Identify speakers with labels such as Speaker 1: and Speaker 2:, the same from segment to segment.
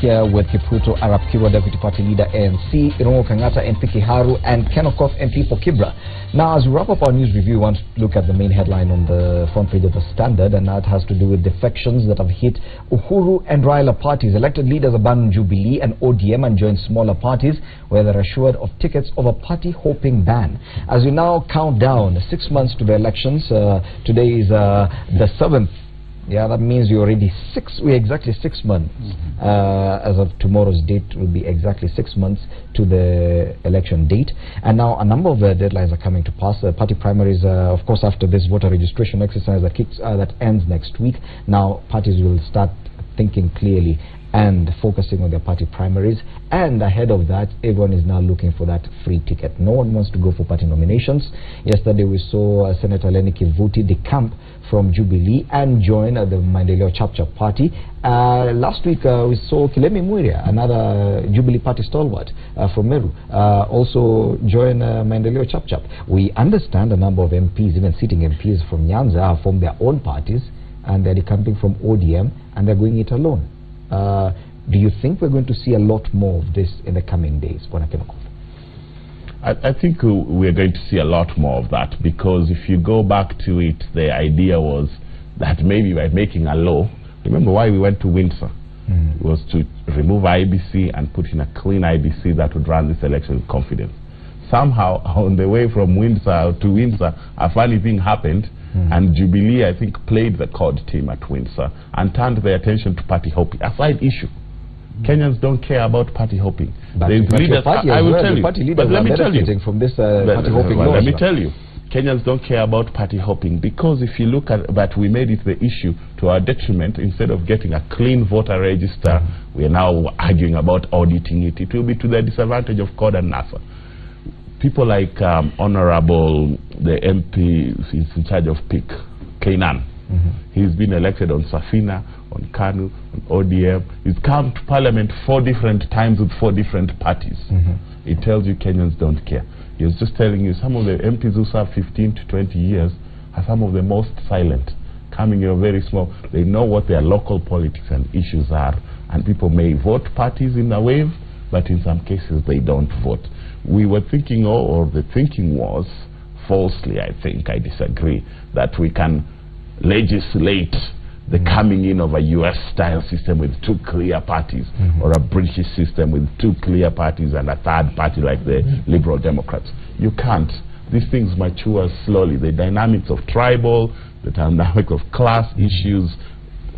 Speaker 1: here with Kipruto Arap Kirwa, Deputy Party Leader ANC, Irungu Kangata MP Kiharu, and Ken Okoth MP for Kibra. Now, as we wrap up our news review, we want to look at the main headline on the front page of the Standard, and that has to do with defections that have hit Uhuru and Raila parties. Elected leaders abandon Jubilee and ODM and join smaller parties where they're assured of tickets over party-hopping ban. As we now count down 6 months to the elections, today is the 7th. Yeah, that means we're already exactly 6 months. As of tomorrow's date, it will be exactly 6 months to the election date. And now a number of deadlines are coming to pass. Party primaries, of course, after this voter registration exercise that ends next week. Now parties will start thinking clearly and focusing on their party primaries, and ahead of that, everyone is now looking for that free ticket. No one wants to go for party nominations. Yesterday we saw Senator Lenny Kivuti decamp from Jubilee and join the Maendeleo Chap-Chap party. Last week we saw Kilemi Muiria, another Jubilee party stalwart from Meru, also join Maendeleo Chap-Chap. We understand a number of MPs, even sitting MPs from Nyanza, have formed their own parties, and they're decamping from ODM and they're going it alone. Do you think we're going to see a lot more of this in the coming days, Bwana Ken Okoth?
Speaker 2: I think we're going to see a lot more of that, because if you go back to it, the idea was that maybe by making a law, remember why we went to Windsor? It was to remove IBC and put in a clean IBC that would run this election with confidence. Somehow, on the way from Windsor to Windsor, a funny thing happened, and Jubilee, I think, played the COD team at Windsor and turned their attention to party hopping, a side issue. Kenyans don't care about party hopping.
Speaker 1: But leaders, I will tell you. But let me tell you, from this party hopping laws,
Speaker 2: let me tell you, Kenyans don't care about party hopping, because if you look at that, we made it the issue to our detriment. Instead of getting a clean voter register, we are now arguing about auditing it. It will be to the disadvantage of COD and NASA. People like Honorable, the MP is in charge of PIC, Kainan. He's been elected on Safina, on KANU, on ODM. He's come to Parliament 4 different times with 4 different parties. It tells you Kenyans don't care. He was just telling you some of the MPs who serve 15 to 20 years are some of the most silent, coming in very small. They know what their local politics and issues are, and people may vote parties in a wave, but in some cases they don't vote. We were thinking, or the thinking was, falsely I think, I disagree, that we can legislate the coming in of a US-style system with 2 clear parties, or a British system with 2 clear parties and a third party like the Liberal Democrats. You can't. These things mature slowly. The dynamics of tribal, the dynamic of class issues,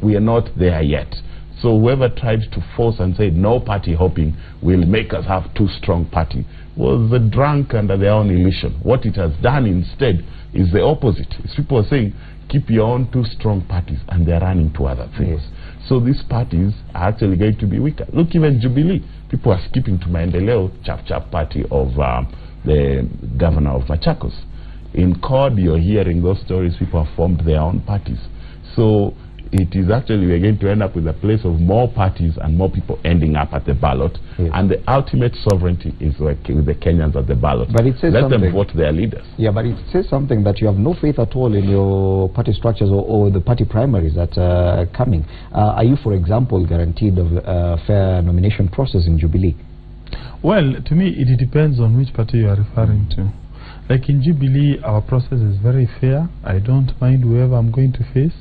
Speaker 2: we are not there yet. So whoever tried to force and say no party hopping will make us have 2 strong parties was drunk under their own illusion. What it has done instead is the opposite. It's people are saying keep your own 2 strong parties, and they're running to other things. So these parties are actually going to be weaker. Look, even Jubilee, people are skipping to Maendeleo Chap-Chap party of the governor of Machakos. In COD, you're hearing those stories. People have formed their own parties. So it is actually, we're going to end up with a place of more parties and more people ending up at the ballot. And the ultimate sovereignty is with the Kenyans at the ballot.
Speaker 1: But it says
Speaker 2: let them vote their leaders.
Speaker 1: Yeah, but it says something that you have no faith at all in your party structures or the party primaries that are coming. Are you, for example, guaranteed of a fair nomination process in Jubilee?
Speaker 3: Well, to me, it depends on which party you are referring to. Like in Jubilee, our process is very fair. I don't mind whoever I'm going to face.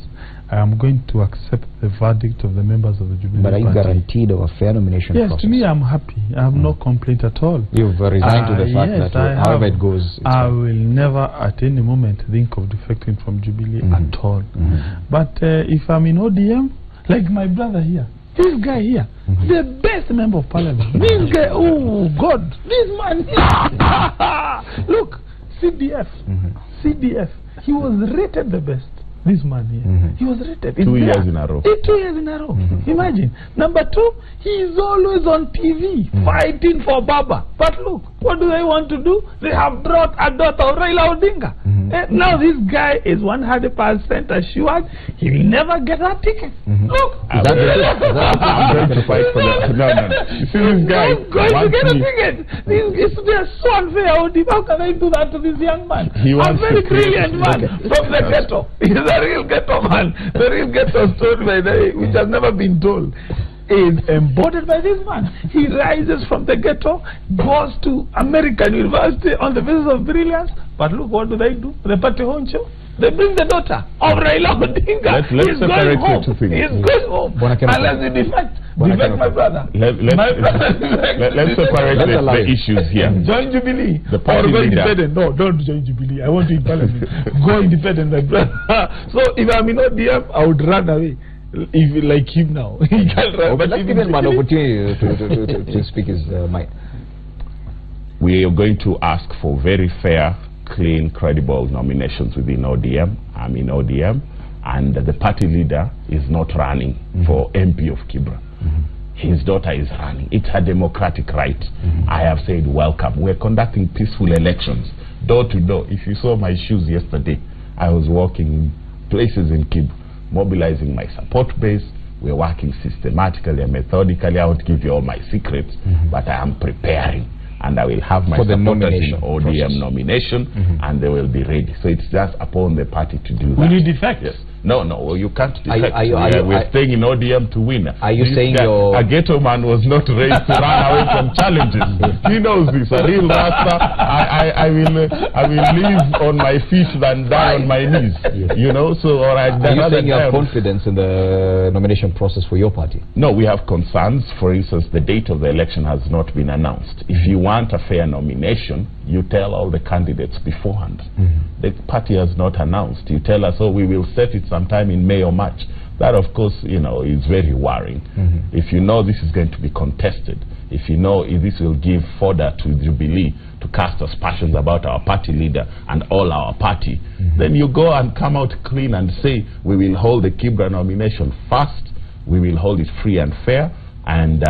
Speaker 3: I am going to accept the verdict of the members of the Jubilee
Speaker 1: But are you
Speaker 3: party.
Speaker 1: guaranteed of a fair nomination process?
Speaker 3: Yes, to me, I'm happy. I have no complaint at all.
Speaker 1: You've resigned to the fact
Speaker 3: yes,
Speaker 1: that however it goes...
Speaker 3: I will never at any moment think of defecting from Jubilee at all. But if I'm in ODM, like my brother here, this guy here, the best member of parliament, this guy, oh God, this man here, look, CDF, CDF, he was rated the best. This man here, he was rated
Speaker 2: 2 years in a row.
Speaker 3: 2 years in a row. Imagine. Number 2, he is always on TV fighting for Baba. But look, what do they want to do? They have brought a daughter of Raila Odinga. Now this guy is 100% assured he will never get that ticket. Look,
Speaker 2: I'm going to fight for that. No. You see this guy
Speaker 3: going to get a ticket. They are so unfair. How can they do that to this young man? A very brilliant man from the ghetto. He's a real ghetto man. The real ghetto story which has never been told. is embodied by this man. He rises from the ghetto, goes to American University on the basis of brilliance. But look, what do? The party honcho. They bring the daughter of Raila Odinga.
Speaker 2: Let's separate the two things.
Speaker 3: He's going home. Unless he defect my brother.
Speaker 2: Let's separate the issues here.
Speaker 3: Join Jubilee.
Speaker 2: The party
Speaker 3: go
Speaker 2: leader.
Speaker 3: Independent. No, don't join Jubilee. I want to in Parliament. Go independent, my brother. So if I'm in ODM, I would run away. If like him now, he can't run.
Speaker 1: But let's give him an opportunity to speak his mind.
Speaker 2: We are going to ask for very fair, clean, credible nominations within ODM. I'm in ODM, and the party leader is not running for MP of Kibra. His daughter is running. It's a democratic right. I have said welcome. We're conducting peaceful elections, door to door. If you saw my shoes yesterday, I was walking places in Kibra, mobilizing my support base. We're working systematically and methodically. I won't give you all my secrets, but I am preparing. And I will have my supporters in ODM nomination, and they will be ready. So it's just upon the party to do that.
Speaker 3: Will you defect?
Speaker 2: Yes. No, you can't defect.
Speaker 1: We're
Speaker 2: staying in ODM to win.
Speaker 1: Are you saying
Speaker 2: a ghetto man was not raised to run away from challenges? He knows this. A real Rasta, I will live on my feet than die on my knees. You know, so
Speaker 1: are you saying you have confidence in the nomination process for your party?
Speaker 2: No, we have concerns. For instance, the date of the election has not been announced. If you want a fair nomination, you tell all the candidates beforehand. The party has not announced. You tell us, oh, we will set it sometime in May or March. That, of course, you know, is very worrying. If you know this is going to be contested, if you know if this will give fodder to Jubilee to cast aspersions about our party leader and all our party, then you go and come out clean and say, we will hold the Kibra nomination first, we will hold it free and fair, and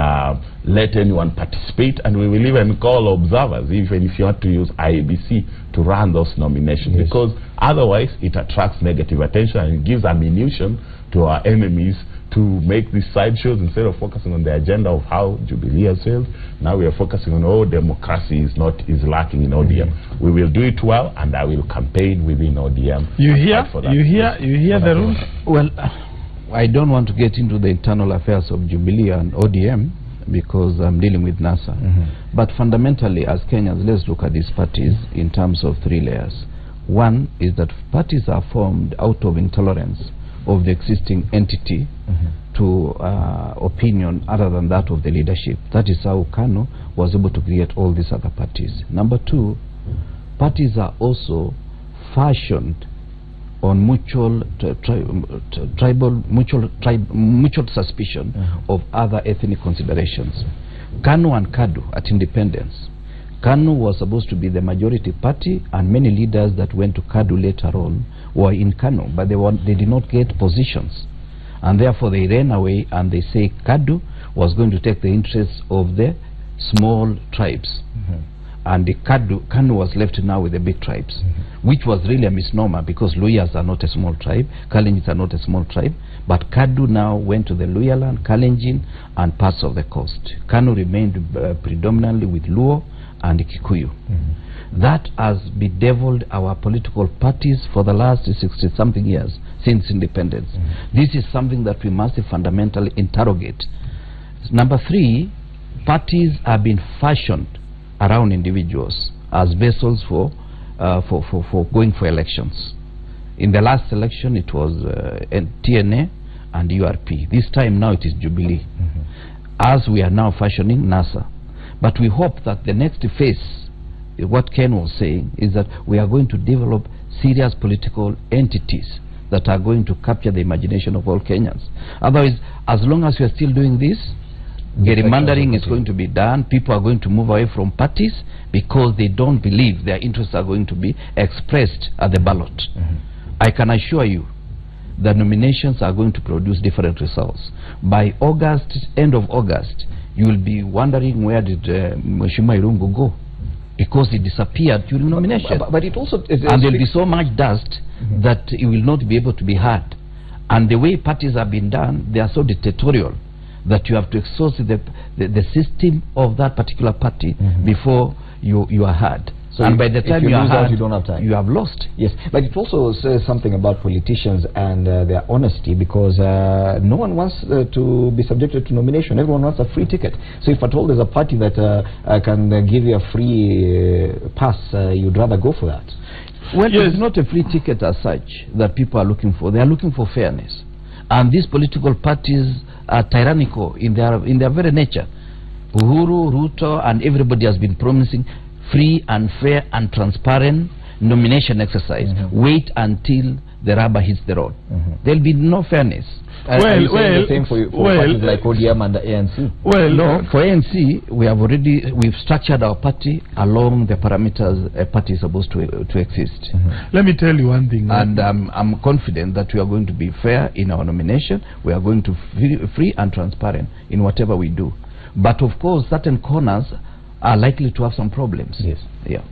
Speaker 2: let anyone participate, and we will even call observers, even if you want to use IEBC to run those nominations, because otherwise it attracts negative attention and it gives ammunition to our enemies to make these sideshows. Instead of focusing on the agenda of how Jubilee has failed, now we are focusing on democracy is lacking in ODM. We will do it well, and I will campaign within ODM.
Speaker 3: You hear the rules?
Speaker 4: Well, I don't want to get into the internal affairs of Jubilee and ODM because I'm dealing with NASA. But fundamentally, as Kenyans, let's look at these parties in terms of three layers. One is that parties are formed out of intolerance of the existing entity to opinion other than that of the leadership. That is how KANU was able to create all these other parties. Number two, parties are also fashioned on mutual suspicion of other ethnic considerations. KANU and KADU at independence. KANU was supposed to be the majority party, and many leaders that went to KADU later on were in KANU, but they did not get positions, and therefore they ran away, and they say KADU was going to take the interests of the small tribes. And the KANU was left now with the big tribes, which was really a misnomer, because Luyas are not a small tribe, Kalenjins are not a small tribe, but KADU now went to the Luyaland, Kalenjin, and parts of the coast. KANU remained predominantly with Luo and Kikuyu. That has bedeviled our political parties for the last 60-something years since independence. This is something that we must fundamentally interrogate. Number three, parties have been fashioned around individuals as vessels for going for elections. In the last election, it was TNA and URP. This time now it is Jubilee. As we are now fashioning NASA. But we hope that the next phase, what Ken was saying, is that we are going to develop serious political entities that are going to capture the imagination of all Kenyans. Otherwise, as long as we are still doing this, gerrymandering is going to be done. People are going to move away from parties because they don't believe their interests are going to be expressed at the ballot. I can assure you the nominations are going to produce different results. By August, end of August, you will be wondering, where did Mheshimiwa Irungu go? Because he disappeared during nomination.
Speaker 1: But it also...
Speaker 4: and there will be so much dust that it will not be able to be heard. And the way parties have been done, they are so dictatorial that you have to exhaust the system of that particular party before you are heard.
Speaker 1: So
Speaker 4: and by the time
Speaker 1: you lose out,
Speaker 4: had,
Speaker 1: you don't have time.
Speaker 4: you have lost.
Speaker 1: Yes, but it also says something about politicians and their honesty, because no one wants to be subjected to nomination. Everyone wants a free ticket. So if at all there's a party that can give you a free pass, you'd rather go for that.
Speaker 4: Well, it's not a free ticket as such that people are looking for. They are looking for fairness. And these political parties are tyrannical in their very nature. Uhuru, Ruto, and everybody has been promising free and fair and transparent nomination exercise. Wait until the rubber hits the road. There'll be no fairness.
Speaker 1: The same for parties like ODM and the ANC.
Speaker 4: Well, no, for ANC, we've structured our party along the parameters a party is supposed to exist.
Speaker 3: Let me tell you one thing.
Speaker 4: And I'm confident that we are going to be fair in our nomination. We are going to be free and transparent in whatever we do. But of course, certain corners are likely to have some problems.
Speaker 1: Yes.
Speaker 4: Yeah.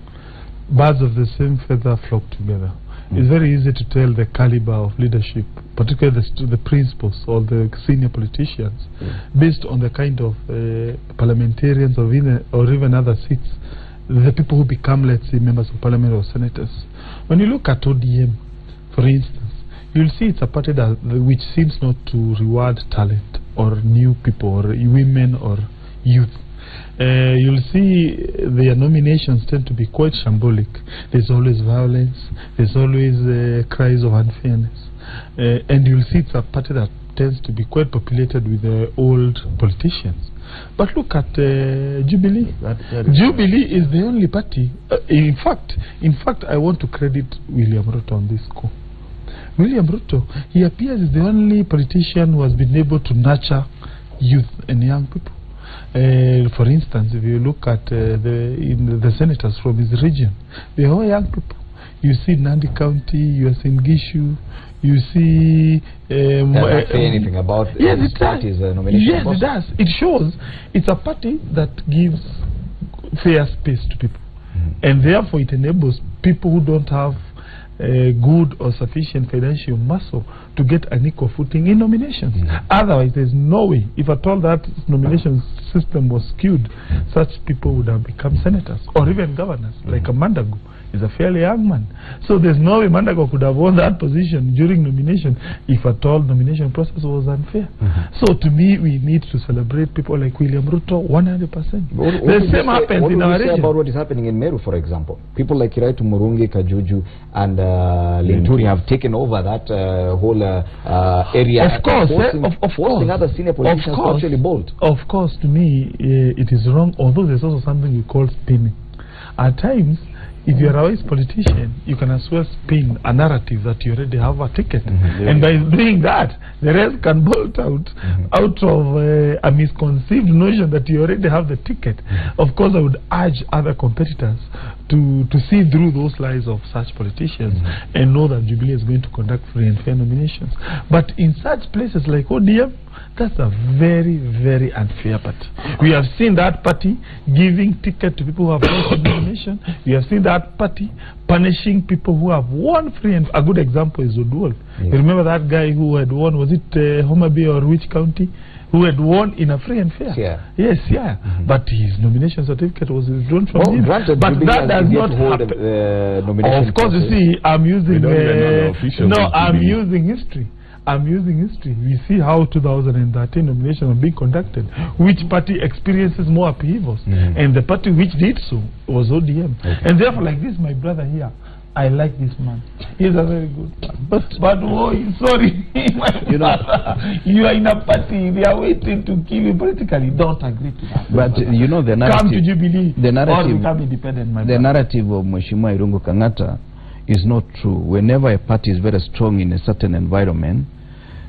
Speaker 3: Birds of the same feather flock together. It's very easy to tell the caliber of leadership, particularly the principals or the senior politicians, based on the kind of parliamentarians or even other seats, the people who become, let's say, members of parliament or senators. When you look at ODM, for instance, you'll see it's a party which seems not to reward talent or new people or women or youth. You'll see their nominations tend to be quite shambolic. There's always violence, there's always cries of unfairness, and you'll see it's a party that tends to be quite populated with old politicians. But look at Jubilee. Jubilee is the only party. In fact, I want to credit William Ruto on this score. William Ruto, he appears is the only politician who has been able to nurture youth and young people. For instance, if you look at the senators from his region, they are all young people. You see Nandi County, you see Gishu, you see...
Speaker 1: does that say anything about this party's nomination?
Speaker 3: Yes, it does. It shows it's a party that gives fair space to people. And therefore it enables people who don't have good or sufficient financial muscle to get an equal footing in nominations. Otherwise, there's no way. If at all that nomination system was skewed, such people would have become senators or even governors, like a Mandago is a fairly young man. So there's no way Mandago could have won that position during nomination if at all nomination process was unfair. So to me, we need to celebrate people like William Ruto 100%. The same happens in our region.
Speaker 1: About what is happening in Meru, for example? People like Kiraitu Murungi, Kajuju, and Linturi have taken over that whole area.
Speaker 3: Of course,
Speaker 1: forcing other senior politicians to actually bolt.
Speaker 3: Of course, to me, it is wrong, although there's also something we call spinning. At times, if you're a wise politician, you can as well spin a narrative that you already have a ticket. And by doing that, the rest can bolt out of a misconceived notion that you already have the ticket. Of course, I would urge other competitors to see through those lies of such politicians and know that Jubilee is going to conduct free and fair nominations. But in such places like ODM, that's a very, very unfair party. We have seen that party giving ticket to people who have lost nomination. We have seen that party punishing people who have won free and a good example is Oduol. You remember that guy who had won, was it Homa Bay or which county? Who had won in a free and fair. Yes, but his nomination certificate was withdrawn from him. But that does not happen. Of course, you see, I'm using using history. I'm using history. We see how 2013 nominations are being conducted. Which party experiences more upheavals? And the party which did so was ODM. And therefore, like this, my brother here, I like this man. He's a very good man. But sorry, you know, you are in a party, they are waiting to kill you politically. Don't agree to that.
Speaker 4: But you know the narrative.
Speaker 3: Come to Jubilee
Speaker 4: the narrative,
Speaker 3: or become independent, my brother.
Speaker 4: The narrative of Mheshimiwa Irungu Kang'ata is not true. Whenever a party is very strong in a certain environment,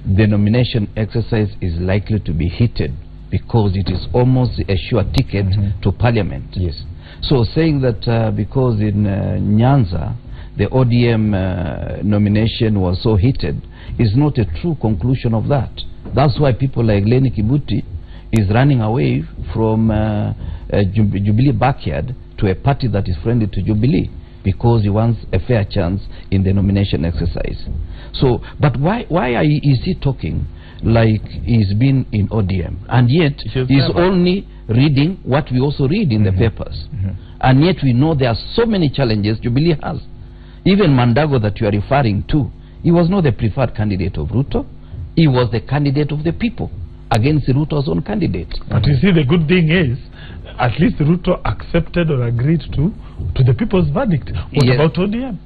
Speaker 4: the nomination exercise is likely to be heated because it is almost a sure ticket to parliament.
Speaker 1: Yes.
Speaker 4: So saying that because in Nyanza the ODM nomination was so heated is not a true conclusion of that. That's why people like Lenny Kibuti is running away from Jubilee backyard to a party that is friendly to Jubilee, because he wants a fair chance in the nomination exercise. So, but why is he talking like he's been in ODM, and yet he's only reading what we also read in the papers. And yet we know there are so many challenges Jubilee has. Even Mandago that you are referring to, he was not the preferred candidate of Ruto. He was the candidate of the people against Ruto's own candidate.
Speaker 3: But you see, the good thing is, at least Ruto accepted or agreed to the people's verdict. What about ODM?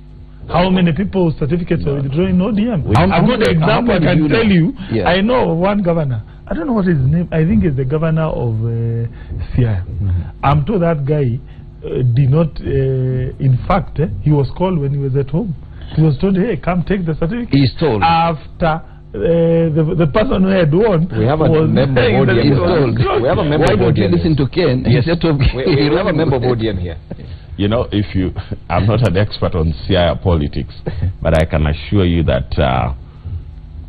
Speaker 3: How many people certificates are withdrawing ODM? A good example I can tell you, I know one governor. I don't know what his name. I think it's the governor of Siaya. I'm told that guy did not, in fact, he was called when he was at home. He was told, hey, come take the certificate.
Speaker 4: He's told.
Speaker 3: After the person who had won,
Speaker 1: we have a member of ODM. We have a member
Speaker 4: Why
Speaker 1: of
Speaker 4: don't you
Speaker 1: ODM.
Speaker 4: listen to Ken?
Speaker 1: Yes.
Speaker 4: We
Speaker 1: We have a member of ODM here.
Speaker 2: You know, I'm not an expert on Siaya politics, but I can assure you that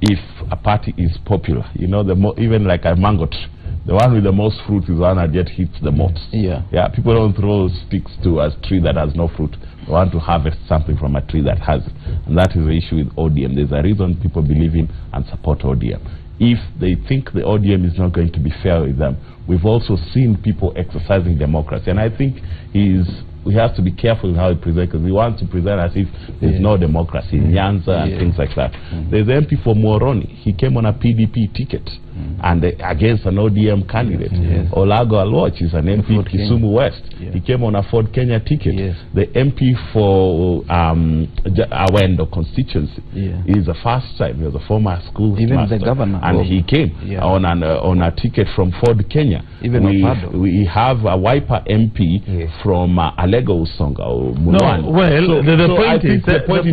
Speaker 2: if a party is popular, you know, even like a mango tree, the one with the most fruit is the one that yet hits the most.
Speaker 4: Yeah.
Speaker 2: People don't throw sticks to a tree that has no fruit. They want to harvest something from a tree that has it. And that is the issue with ODM. There's a reason people believe in and support ODM. If they think the ODM is not going to be fair with them, we've also seen people exercising democracy. And I think he has to be careful in how he presents, because he wants to present as if there's no democracy in Nyanza and things like that. There's the MP for Moroni. He came on a PDP ticket and against an ODM candidate. Olago Alwach is an MP Kisumu West. He came on a Ford Kenya ticket. The MP for Awendo constituency is a first time. He was a former school master.
Speaker 4: The governor.
Speaker 2: And he came on a ticket from Ford Kenya.
Speaker 4: Even
Speaker 2: we have a Wiper MP from Alego Usonga or Mulwan.
Speaker 3: No, well, the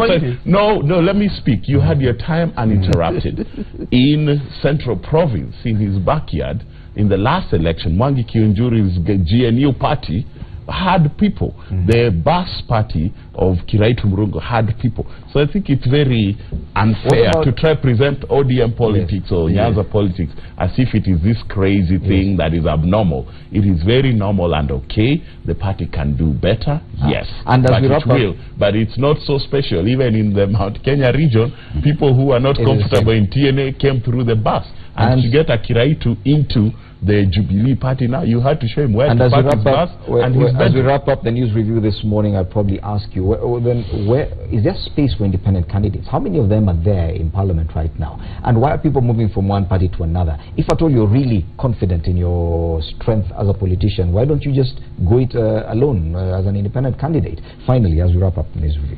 Speaker 3: point is,
Speaker 2: no, let me speak. You had your time uninterrupted. In Central Province, in his backyard, in the last election, Mwangi Kiunjuri's GNU party had people. The bus party of Kiraitu Murungu had people. So I think it's very unfair to try to present ODM politics or Nyanza politics as if it is this crazy thing that is abnormal. It is very normal and okay. The party can do better, yes,
Speaker 1: and
Speaker 2: but it will. But it's not so special. Even in the Mount Kenya region, people who are not comfortable in TNA came through the bus. And to get a Kiraitu into the Jubilee party now, you had to show him where to park his bus and his
Speaker 1: as we wrap up the news review this morning, I'll probably ask you, where is there space for independent candidates? How many of them are there in Parliament right now? And why are people moving from one party to another? If at all you're really confident in your strength as a politician, why don't you just go it alone as an independent candidate? Finally, as we wrap up the news review.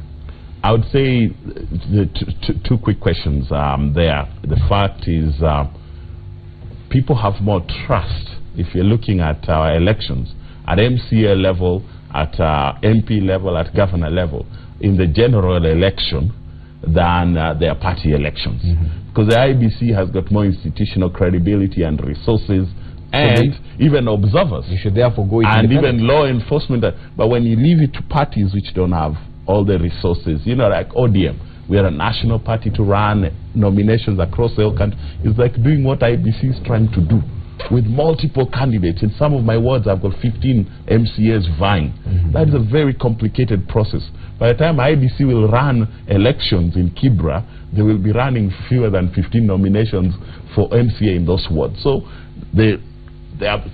Speaker 2: I would say the two quick questions there. The fact is people have more trust if you're looking at our elections at MCA level, at MP level, at governor level, in the general election than their party elections. Because the IBC has got more institutional credibility and resources and even observers.
Speaker 1: You should therefore go
Speaker 2: and even law enforcement. But when you leave it to parties which don't have all the resources, you know, like ODM, we are a national party to run nominations across the whole country. It's like doing what IBC is trying to do with multiple candidates. In some of my wards, I've got 15 MCAs vying. That is a very complicated process. By the time IBC will run elections in Kibra, they will be running fewer than 15 nominations for MCA in those wards. So there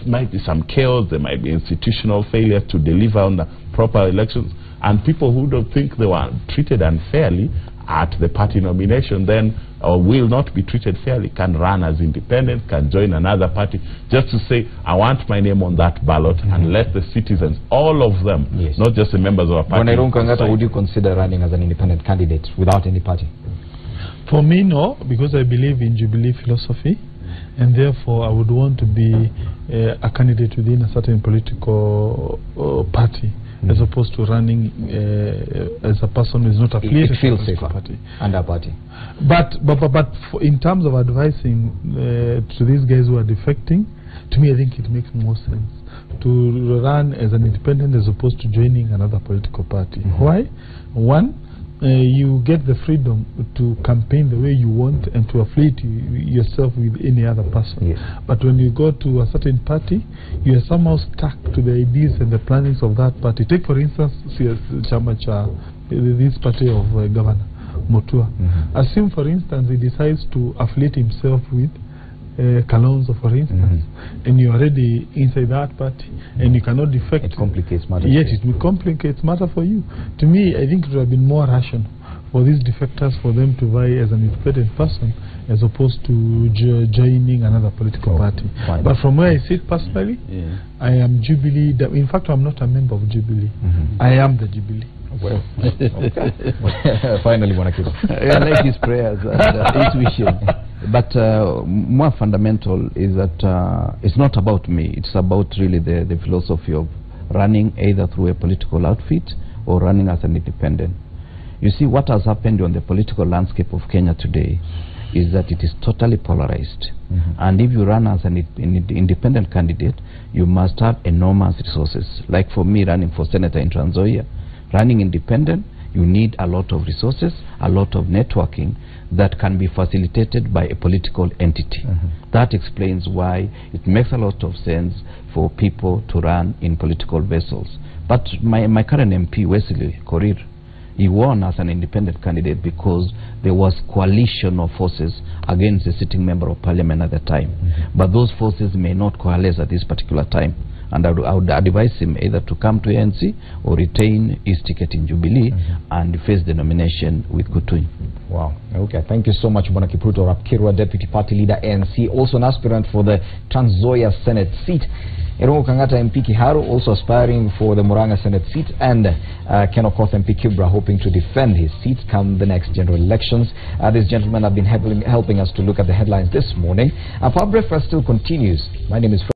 Speaker 2: might be some chaos, there might be institutional failure to deliver on the proper elections, and people who don't think they were treated unfairly at the party nomination then or will not be treated fairly can run as independent, can join another party just to say, I want my name on that ballot, and let the citizens, all of them, not just the members of a party.
Speaker 1: Wanairon Kangata, would you consider running as an independent candidate without any party?
Speaker 3: For me, no, because I believe in Jubilee philosophy, and therefore I would want to be a candidate within a certain political party, as opposed to running as a person who is not affiliated
Speaker 1: to
Speaker 3: a party.
Speaker 1: And a party.
Speaker 3: But in terms of advising to these guys who are defecting, to me I think it makes more sense to run as an independent as opposed to joining another political party. Why? One, you get the freedom to campaign the way you want and to affiliate yourself with any other person. But when you go to a certain party, you are somehow stuck to the ideas and the plannings of that party. Take for instance Chamacha, this party of Governor Mutua. Assume for instance he decides to affiliate himself with Kalonzo, for instance, and you're already inside that party, and you cannot defect.
Speaker 1: It complicates matters.
Speaker 3: Yet it will complicate matter for you. To me, I think it would have been more rational for these defectors, for them to vie as an independent person as opposed to joining another political party.
Speaker 1: Fine.
Speaker 3: But from where I sit personally, I am Jubilee. In fact, I'm not a member of Jubilee. I am the Jubilee.
Speaker 1: Well, okay. Finally, Bwana
Speaker 4: I like his prayers and his wishes. But more fundamental is that it's not about me. It's about really the philosophy of running either through a political outfit or running as an independent. You see, what has happened on the political landscape of Kenya today is that it is totally polarized. And if you run as an independent candidate, you must have enormous resources. Like for me, running for senator in Trans Nzoia, running independent, you need a lot of resources, a lot of networking that can be facilitated by a political entity. That explains why it makes a lot of sense for people to run in political vessels. But my current MP, Wesley Korir, he won as an independent candidate because there was coalition of forces against the sitting member of parliament at the time. But those forces may not coalesce at this particular time. And I would advise him either to come to ANC or retain his ticket in Jubilee and face the nomination with Kutuny.
Speaker 1: Wow. Okay. Thank you so much, Bwana Kipruto Rapkirwa, Deputy Party Leader, ANC, also an aspirant for the Trans Nzoia Senate seat. Irungu Kang'ata MP Kiharu, also aspiring for the Murang'a Senate seat, and Ken Okoth MP Kibra, hoping to defend his seat come the next general elections. These gentlemen have been helping us to look at the headlines this morning. Our breakfast still continues. My name is